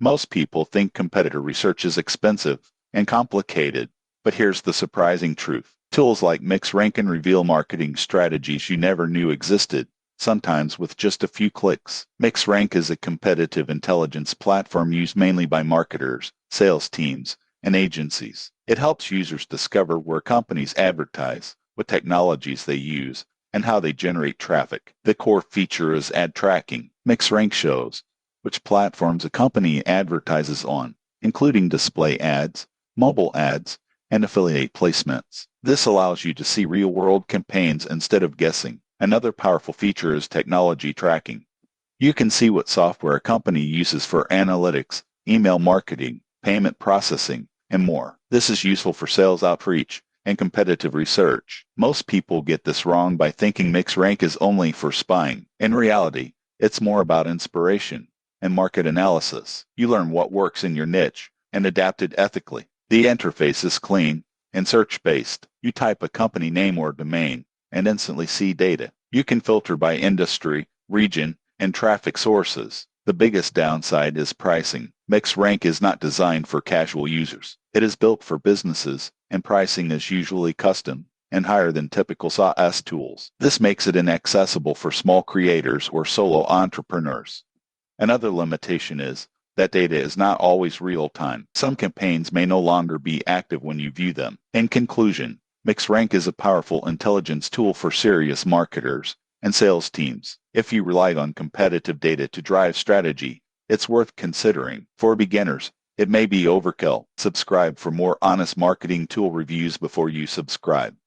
Most people think competitor research is expensive and complicated, but here's the surprising truth. Tools like MixRank can reveal marketing strategies you never knew existed, sometimes with just a few clicks. MixRank is a competitive intelligence platform used mainly by marketers, sales teams, and agencies. It helps users discover where companies advertise, what technologies they use, and how they generate traffic. The core feature is ad tracking. MixRank shows which platforms a company advertises on, including display ads, mobile ads, and affiliate placements. This allows you to see real-world campaigns instead of guessing. Another powerful feature is technology tracking. You can see what software a company uses for analytics, email marketing, payment processing, and more. This is useful for sales outreach and competitive research. Most people get this wrong by thinking MixRank is only for spying. In reality, it's more about inspiration and market analysis. You learn what works in your niche and adapt it ethically. The interface is clean and search-based. You type a company name or domain and instantly see data. You can filter by industry, region, and traffic sources. The biggest downside is pricing. MixRank is not designed for casual users. It is built for businesses, and pricing is usually custom and higher than typical SaaS tools. This makes it inaccessible for small creators or solo entrepreneurs. Another limitation is that data is not always real-time. Some campaigns may no longer be active when you view them. In conclusion, MixRank is a powerful intelligence tool for serious marketers and sales teams. If you relied on competitive data to drive strategy, it's worth considering. For beginners, it may be overkill. Subscribe for more honest marketing tool reviews before you subscribe.